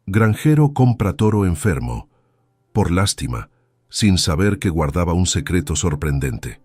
Granjero compra toro enfermo, por lástima, sin saber que guardaba un secreto sorprendente.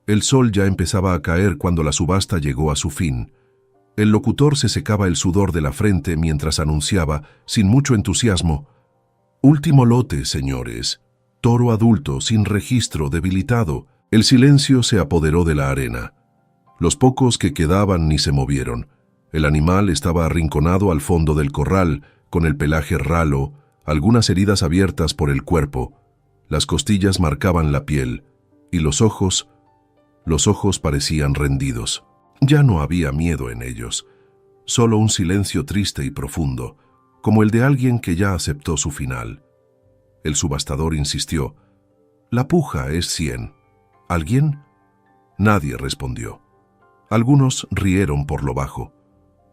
El sol ya empezaba a caer cuando la subasta llegó a su fin. El locutor se secaba el sudor de la frente mientras anunciaba, sin mucho entusiasmo: «Último lote, señores. Toro adulto, sin registro, debilitado». El silencio se apoderó de la arena. Los pocos que quedaban ni se movieron. El animal estaba arrinconado al fondo del corral, con el pelaje ralo, algunas heridas abiertas por el cuerpo. Las costillas marcaban la piel, y los ojos parecían rendidos. Ya no había miedo en ellos, solo un silencio triste y profundo, como el de alguien que ya aceptó su final. El subastador insistió: «La puja es 100. ¿Alguien?». Nadie respondió. Algunos rieron por lo bajo.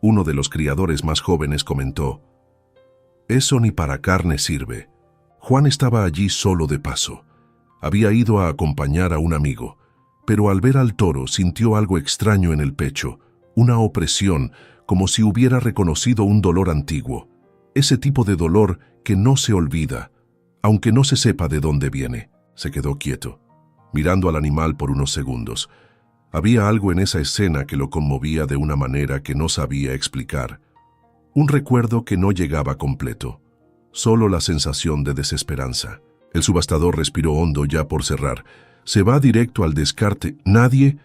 Uno de los criadores más jóvenes comentó: «Eso ni para carne sirve». Juan estaba allí solo de paso. Había ido a acompañar a un amigo, pero al ver al toro sintió algo extraño en el pecho, una opresión, como si hubiera reconocido un dolor antiguo. Ese tipo de dolor que no se olvida, aunque no se sepa de dónde viene. Se quedó quieto, mirando al animal por unos segundos. Había algo en esa escena que lo conmovía de una manera que no sabía explicar. Un recuerdo que no llegaba completo, solo la sensación de desesperanza. El subastador respiró hondo ya por cerrar. «Se va directo al descarte. ¿Nadie?»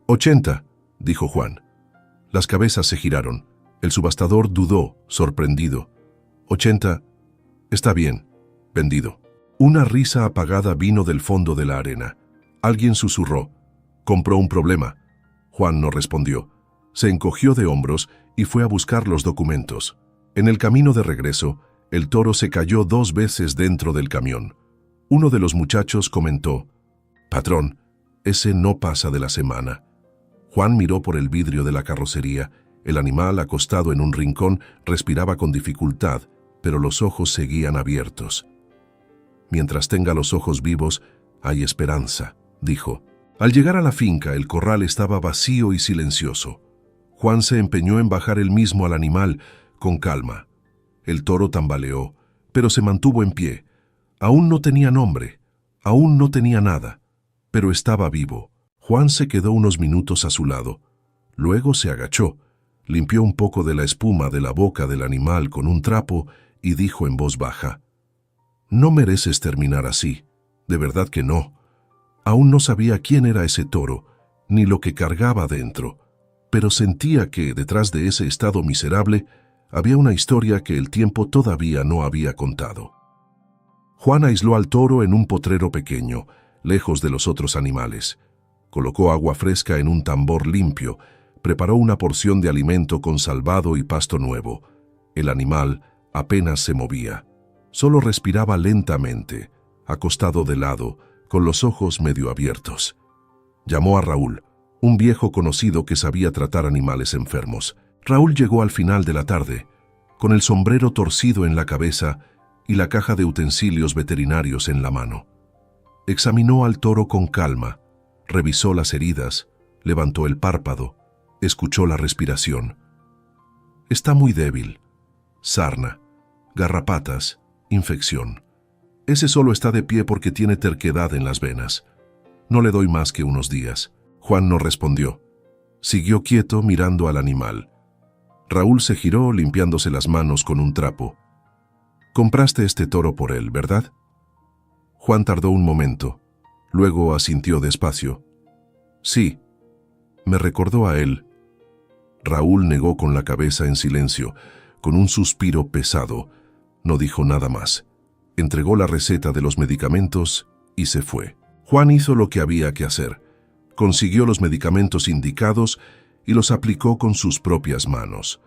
«80», dijo Juan. Las cabezas se giraron. El subastador dudó, sorprendido. «80, está bien, vendido». Una risa apagada vino del fondo de la arena. Alguien susurró: «Compró un problema». Juan no respondió. Se encogió de hombros y fue a buscar los documentos. En el camino de regreso, el toro se cayó 2 veces dentro del camión. Uno de los muchachos comentó: «Patrón, ese no pasa de la semana». Juan miró por el vidrio de la carrocería. El animal, acostado en un rincón, respiraba con dificultad, pero los ojos seguían abiertos. «Mientras tenga los ojos vivos, hay esperanza», dijo. Al llegar a la finca, el corral estaba vacío y silencioso. Juan se empeñó en bajar él mismo al animal con calma. El toro tambaleó, pero se mantuvo en pie. Aún no tenía nombre, aún no tenía nada, pero estaba vivo. Juan se quedó unos minutos a su lado. Luego se agachó, limpió un poco de la espuma de la boca del animal con un trapo y dijo en voz baja: «No mereces terminar así, de verdad que no». Aún no sabía quién era ese toro, ni lo que cargaba dentro, pero sentía que, detrás de ese estado miserable, había una historia que el tiempo todavía no había contado. Juan aisló al toro en un potrero pequeño, lejos de los otros animales. Colocó agua fresca en un tambor limpio, preparó una porción de alimento con salvado y pasto nuevo. El animal apenas se movía, solo respiraba lentamente, acostado de lado, con los ojos medio abiertos. Llamó a Raúl, un viejo conocido que sabía tratar animales enfermos. Raúl llegó al final de la tarde, con el sombrero torcido en la cabeza y la caja de utensilios veterinarios en la mano. Examinó al toro con calma, revisó las heridas, levantó el párpado, escuchó la respiración. «Está muy débil. Sarna, garrapatas, infección. Ese solo está de pie porque tiene terquedad en las venas. No le doy más que unos días». Juan no respondió. Siguió quieto mirando al animal. Raúl se giró limpiándose las manos con un trapo. «Compraste este toro por él, ¿verdad?». Juan tardó un momento. Luego asintió despacio. «Sí, me recordó a él». Raúl negó con la cabeza en silencio, con un suspiro pesado. No dijo nada más. Entregó la receta de los medicamentos y se fue. Juan hizo lo que había que hacer. Consiguió los medicamentos indicados y los aplicó con sus propias manos.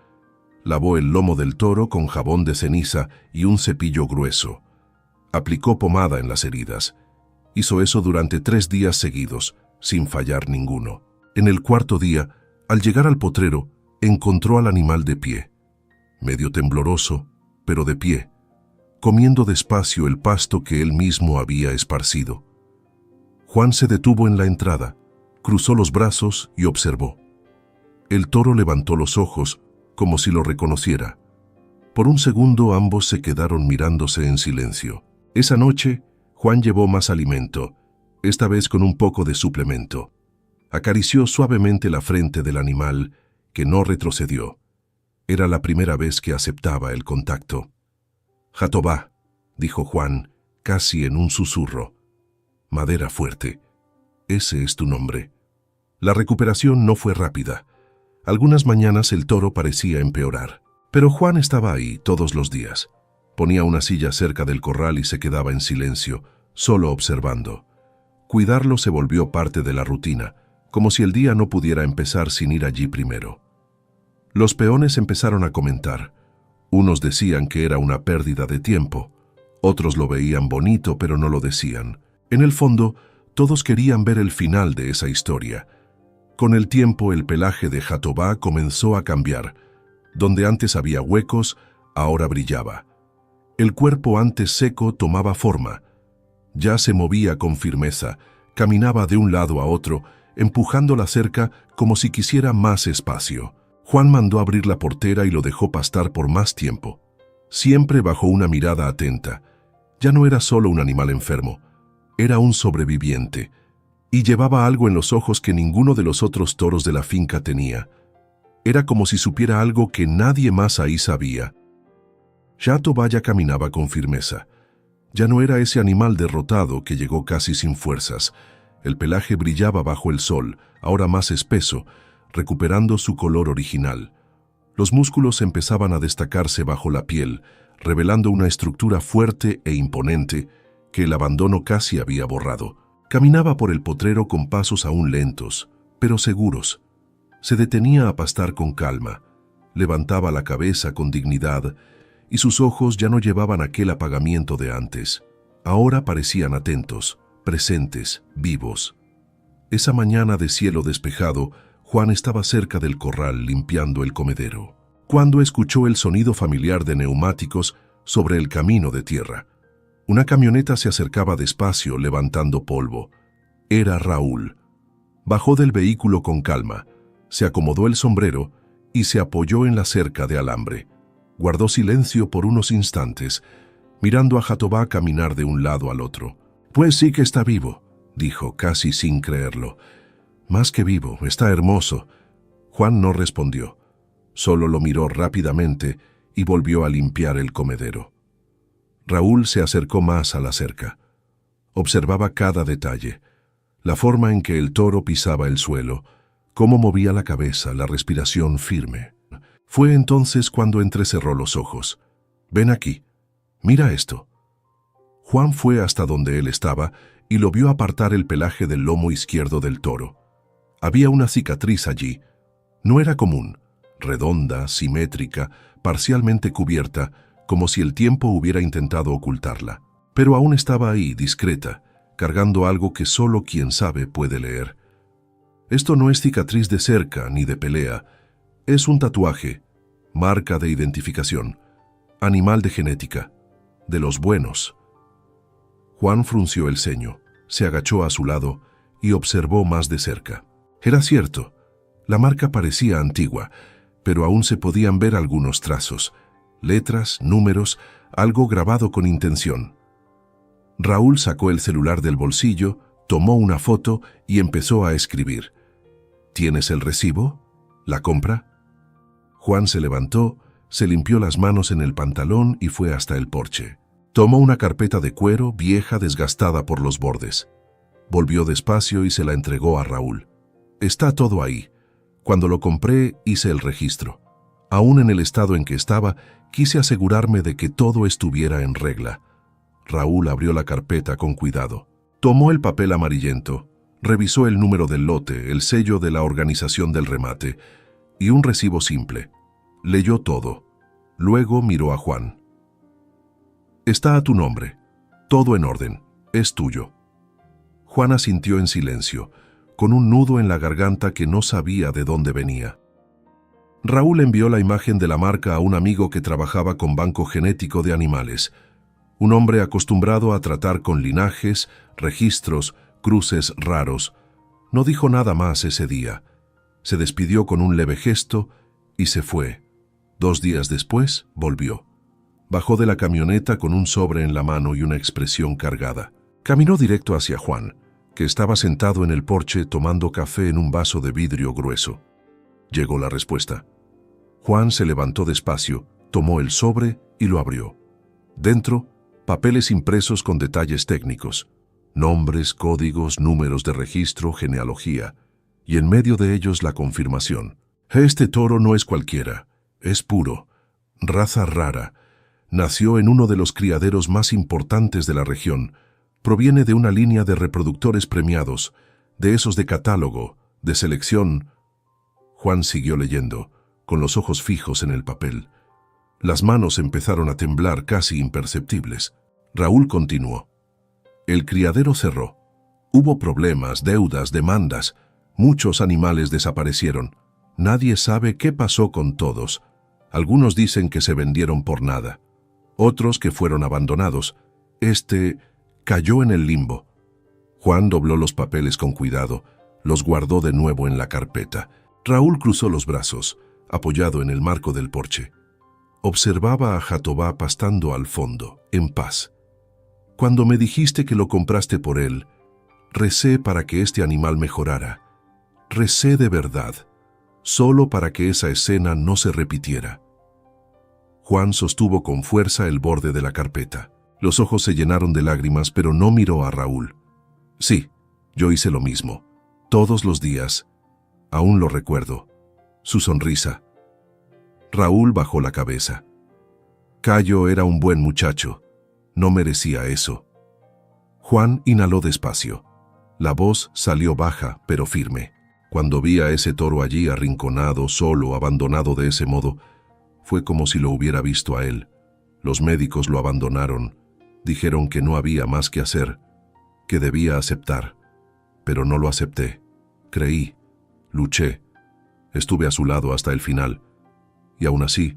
Lavó el lomo del toro con jabón de ceniza y un cepillo grueso. Aplicó pomada en las heridas. Hizo eso durante 3 días seguidos, sin fallar ninguno. En el 4.º día, al llegar al potrero, encontró al animal de pie, medio tembloroso, pero de pie, comiendo despacio el pasto que él mismo había esparcido. Juan se detuvo en la entrada, cruzó los brazos y observó. El toro levantó los ojos, como si lo reconociera. Por un segundo ambos se quedaron mirándose en silencio. Esa noche, Juan llevó más alimento, esta vez con un poco de suplemento. Acarició suavemente la frente del animal, que no retrocedió. Era la primera vez que aceptaba el contacto. «Jatobá», dijo Juan, casi en un susurro. «Madera fuerte. Ese es tu nombre». La recuperación no fue rápida. Algunas mañanas el toro parecía empeorar. Pero Juan estaba ahí todos los días. Ponía una silla cerca del corral y se quedaba en silencio, solo observando. Cuidarlo se volvió parte de la rutina, como si el día no pudiera empezar sin ir allí primero. Los peones empezaron a comentar. Unos decían que era una pérdida de tiempo, otros lo veían bonito pero no lo decían. En el fondo, todos querían ver el final de esa historia. Con el tiempo el pelaje de Jatobá comenzó a cambiar. Donde antes había huecos, ahora brillaba. El cuerpo antes seco tomaba forma. Ya se movía con firmeza, caminaba de un lado a otro, empujando la cerca como si quisiera más espacio. Juan mandó abrir la portera y lo dejó pastar por más tiempo, siempre bajo una mirada atenta. Ya no era solo un animal enfermo, era un sobreviviente, y llevaba algo en los ojos que ninguno de los otros toros de la finca tenía. Era como si supiera algo que nadie más ahí sabía. Jatobá ya caminaba con firmeza. Ya no era ese animal derrotado que llegó casi sin fuerzas. El pelaje brillaba bajo el sol, ahora más espeso, recuperando su color original. Los músculos empezaban a destacarse bajo la piel, revelando una estructura fuerte e imponente que el abandono casi había borrado. Caminaba por el potrero con pasos aún lentos, pero seguros. Se detenía a pastar con calma, levantaba la cabeza con dignidad y sus ojos ya no llevaban aquel apagamiento de antes. Ahora parecían atentos, presentes, vivos. Esa mañana de cielo despejado, Juan estaba cerca del corral limpiando el comedero, cuando escuchó el sonido familiar de neumáticos sobre el camino de tierra. Una camioneta se acercaba despacio levantando polvo. Era Raúl. Bajó del vehículo con calma, se acomodó el sombrero y se apoyó en la cerca de alambre. Guardó silencio por unos instantes, mirando a Jatobá caminar de un lado al otro. «Pues sí que está vivo», dijo, casi sin creerlo. «Más que vivo, está hermoso». Juan no respondió, solo lo miró rápidamente y volvió a limpiar el comedero. Raúl se acercó más a la cerca. Observaba cada detalle, la forma en que el toro pisaba el suelo, cómo movía la cabeza, la respiración firme. Fue entonces cuando entrecerró los ojos. «Ven aquí, mira esto». Juan fue hasta donde él estaba y lo vio apartar el pelaje del lomo izquierdo del toro. Había una cicatriz allí. No era común, redonda, simétrica, parcialmente cubierta, como si el tiempo hubiera intentado ocultarla. Pero aún estaba ahí, discreta, cargando algo que solo quien sabe puede leer. Esto no es cicatriz de cerca ni de pelea. Es un tatuaje, marca de identificación, animal de genética, de los buenos. Juan frunció el ceño, se agachó a su lado y observó más de cerca. Era cierto, la marca parecía antigua, pero aún se podían ver algunos trazos, letras, números, algo grabado con intención. Raúl sacó el celular del bolsillo, tomó una foto y empezó a escribir. «¿Tienes el recibo? ¿La compra?» Juan se levantó, se limpió las manos en el pantalón y fue hasta el porche. Tomó una carpeta de cuero vieja desgastada por los bordes. Volvió despacio y se la entregó a Raúl. «Está todo ahí. Cuando lo compré hice el registro. Aún en el estado en que estaba, quise asegurarme de que todo estuviera en regla». Raúl abrió la carpeta con cuidado. Tomó el papel amarillento, revisó el número del lote, el sello de la organización del remate y un recibo simple. Leyó todo. Luego miró a Juan. «Está a tu nombre. Todo en orden. Es tuyo». Juan asintió en silencio, con un nudo en la garganta que no sabía de dónde venía. Raúl envió la imagen de la marca a un amigo que trabajaba con banco genético de animales, un hombre acostumbrado a tratar con linajes, registros, cruces raros. No dijo nada más ese día. Se despidió con un leve gesto y se fue. 2 días después, volvió. Bajó de la camioneta con un sobre en la mano y una expresión cargada. Caminó directo hacia Juan, que estaba sentado en el porche tomando café en un vaso de vidrio grueso. Llegó la respuesta. Juan se levantó despacio, tomó el sobre y lo abrió. Dentro, papeles impresos con detalles técnicos, nombres, códigos, números de registro, genealogía, y en medio de ellos la confirmación. Este toro no es cualquiera, es puro, raza rara, nació en uno de los criaderos más importantes de la región, proviene de una línea de reproductores premiados, de esos de catálogo, de selección. Juan siguió leyendo, con los ojos fijos en el papel. Las manos empezaron a temblar casi imperceptibles. Raúl continuó. El criadero cerró. Hubo problemas, deudas, demandas. Muchos animales desaparecieron. Nadie sabe qué pasó con todos. Algunos dicen que se vendieron por nada. Otros que fueron abandonados. Cayó en el limbo. Juan dobló los papeles con cuidado. Los guardó de nuevo en la carpeta. Raúl cruzó los brazos, apoyado en el marco del porche. Observaba a Jatobá pastando al fondo, en paz. Cuando me dijiste que lo compraste por él, recé para que este animal mejorara. Recé de verdad, solo para que esa escena no se repitiera. Juan sostuvo con fuerza el borde de la carpeta. Los ojos se llenaron de lágrimas, pero no miró a Raúl. Sí, yo hice lo mismo. Todos los días. Aún lo recuerdo. Su sonrisa. Raúl bajó la cabeza. Cayo era un buen muchacho. No merecía eso. Juan inhaló despacio. La voz salió baja, pero firme. Cuando vi a ese toro allí arrinconado, solo, abandonado de ese modo, fue como si lo hubiera visto a él. Los médicos lo abandonaron. Dijeron que no había más que hacer, que debía aceptar. Pero no lo acepté. Creí. Luché. Estuve a su lado hasta el final. Y aún así,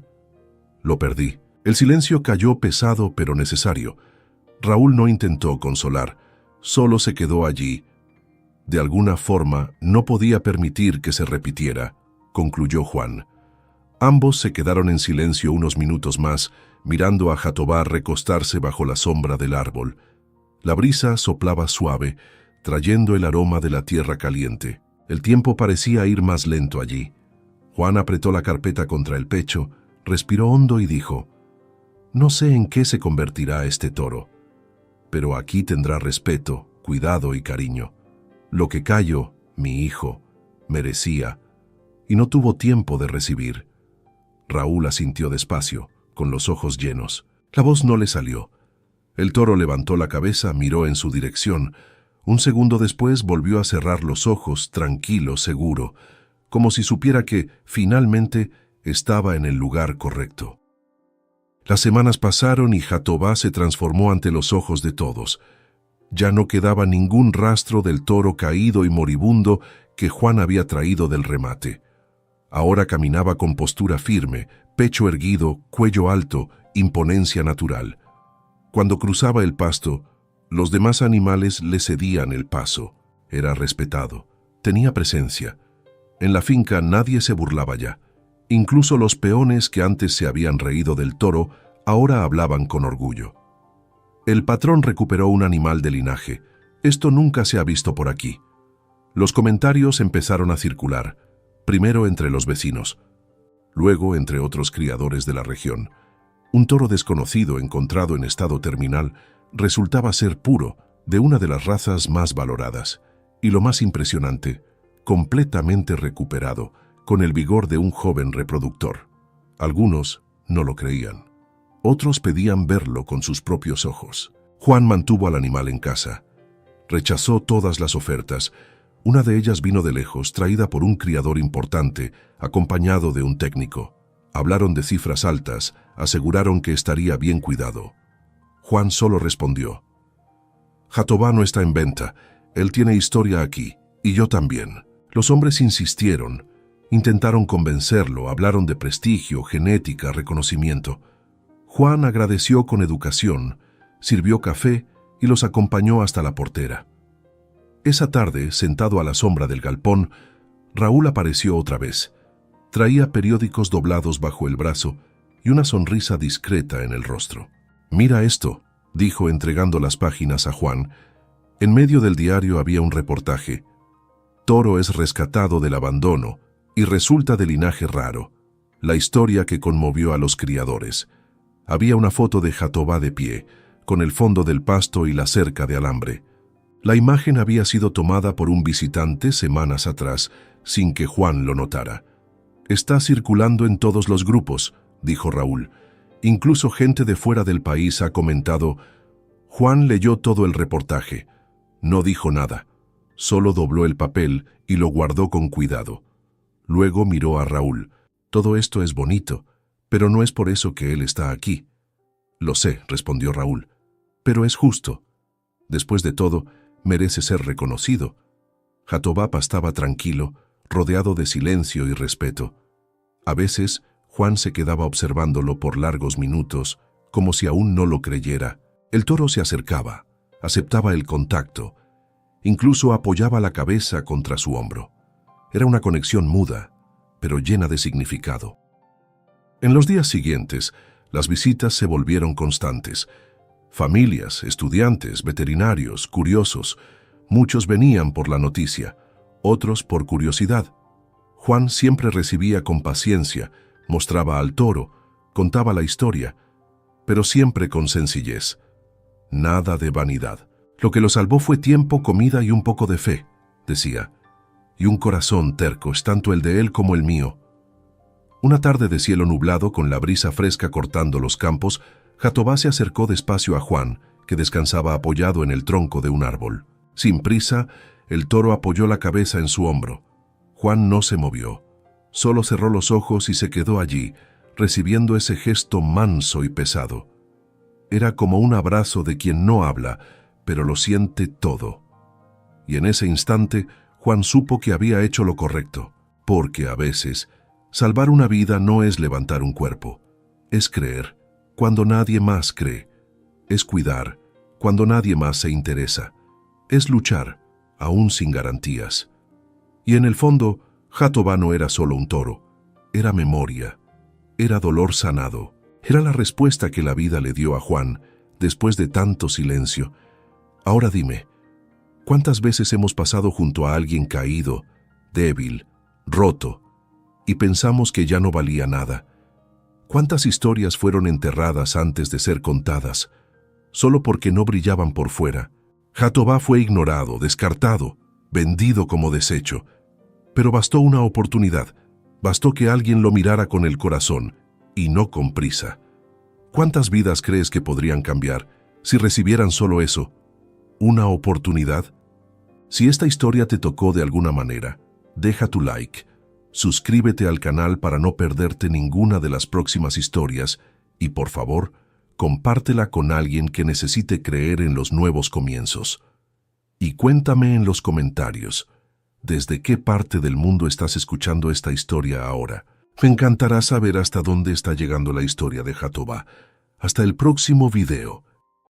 lo perdí. El silencio cayó pesado pero necesario. Raúl no intentó consolar, solo se quedó allí. De alguna forma, no podía permitir que se repitiera, concluyó Juan. Ambos se quedaron en silencio unos minutos más, mirando a Jatobá recostarse bajo la sombra del árbol. La brisa soplaba suave, trayendo el aroma de la tierra caliente. El tiempo parecía ir más lento allí. Juan apretó la carpeta contra el pecho, respiró hondo y dijo, «No sé en qué se convertirá este toro, pero aquí tendrá respeto, cuidado y cariño. Lo que Cayo, mi hijo, merecía, y no tuvo tiempo de recibir». Raúl asintió despacio, con los ojos llenos. La voz no le salió. El toro levantó la cabeza, miró en su dirección. Un segundo después volvió a cerrar los ojos, tranquilo, seguro, como si supiera que, finalmente, estaba en el lugar correcto. Las semanas pasaron y Jatobá se transformó ante los ojos de todos. Ya no quedaba ningún rastro del toro caído y moribundo que Juan había traído del remate. Ahora caminaba con postura firme, pecho erguido, cuello alto, imponencia natural. Cuando cruzaba el pasto, los demás animales le cedían el paso. Era respetado, tenía presencia. En la finca nadie se burlaba ya. Incluso los peones que antes se habían reído del toro, ahora hablaban con orgullo. El patrón recuperó un animal de linaje. Esto nunca se ha visto por aquí. Los comentarios empezaron a circular, primero entre los vecinos, luego entre otros criadores de la región. Un toro desconocido encontrado en estado terminal resultaba ser puro, de una de las razas más valoradas, y lo más impresionante, completamente recuperado, con el vigor de un joven reproductor. Algunos no lo creían. Otros pedían verlo con sus propios ojos. Juan mantuvo al animal en casa. Rechazó todas las ofertas. Una de ellas vino de lejos, traída por un criador importante, acompañado de un técnico. Hablaron de cifras altas, aseguraron que estaría bien cuidado. Juan solo respondió, «Jatobá no está en venta, él tiene historia aquí, y yo también». Los hombres insistieron, intentaron convencerlo, hablaron de prestigio, genética, reconocimiento. Juan agradeció con educación, sirvió café y los acompañó hasta la portera. Esa tarde, sentado a la sombra del galpón, Raúl apareció otra vez. Traía periódicos doblados bajo el brazo y una sonrisa discreta en el rostro. «Mira esto», dijo entregando las páginas a Juan. En medio del diario había un reportaje. Toro es rescatado del abandono y resulta de linaje raro. La historia que conmovió a los criadores. Había una foto de Jatobá de pie, con el fondo del pasto y la cerca de alambre. La imagen había sido tomada por un visitante semanas atrás, sin que Juan lo notara. «Está circulando en todos los grupos», dijo Raúl. «Incluso gente de fuera del país ha comentado». Juan leyó todo el reportaje. No dijo nada. Solo dobló el papel y lo guardó con cuidado. Luego miró a Raúl. «Todo esto es bonito, pero no es por eso que él está aquí». «Lo sé», respondió Raúl, «pero es justo. Después de todo, merece ser reconocido». Jatobá pastaba tranquilo, rodeado de silencio y respeto. A veces, Juan se quedaba observándolo por largos minutos, como si aún no lo creyera. El toro se acercaba, aceptaba el contacto, incluso apoyaba la cabeza contra su hombro. Era una conexión muda, pero llena de significado. En los días siguientes, las visitas se volvieron constantes. Familias, estudiantes, veterinarios, curiosos, muchos venían por la noticia, otros por curiosidad. Juan siempre recibía con paciencia, mostraba al toro, contaba la historia, pero siempre con sencillez. Nada de vanidad. Lo que lo salvó fue tiempo, comida y un poco de fe, decía. Y un corazón terco, es tanto el de él como el mío. Una tarde de cielo nublado, con la brisa fresca cortando los campos, Jatobá se acercó despacio a Juan, que descansaba apoyado en el tronco de un árbol. Sin prisa, el toro apoyó la cabeza en su hombro. Juan no se movió. Solo cerró los ojos y se quedó allí, recibiendo ese gesto manso y pesado. Era como un abrazo de quien no habla, pero lo siente todo. Y en ese instante, Juan supo que había hecho lo correcto, porque a veces, salvar una vida no es levantar un cuerpo, es creer cuando nadie más cree, es cuidar cuando nadie más se interesa, es luchar, aún sin garantías. Y en el fondo, Jatobá no era solo un toro, era memoria, era dolor sanado, era la respuesta que la vida le dio a Juan después de tanto silencio. Ahora dime, ¿cuántas veces hemos pasado junto a alguien caído, débil, roto, y pensamos que ya no valía nada? ¿Cuántas historias fueron enterradas antes de ser contadas, solo porque no brillaban por fuera? Jatobá fue ignorado, descartado, vendido como desecho. Pero bastó una oportunidad, bastó que alguien lo mirara con el corazón, y no con prisa. ¿Cuántas vidas crees que podrían cambiar si recibieran solo eso? ¿Una oportunidad? Si esta historia te tocó de alguna manera, deja tu like, suscríbete al canal para no perderte ninguna de las próximas historias y, por favor, compártela con alguien que necesite creer en los nuevos comienzos. Y cuéntame en los comentarios, ¿desde qué parte del mundo estás escuchando esta historia ahora? Me encantará saber hasta dónde está llegando la historia de Jatobá. Hasta el próximo video.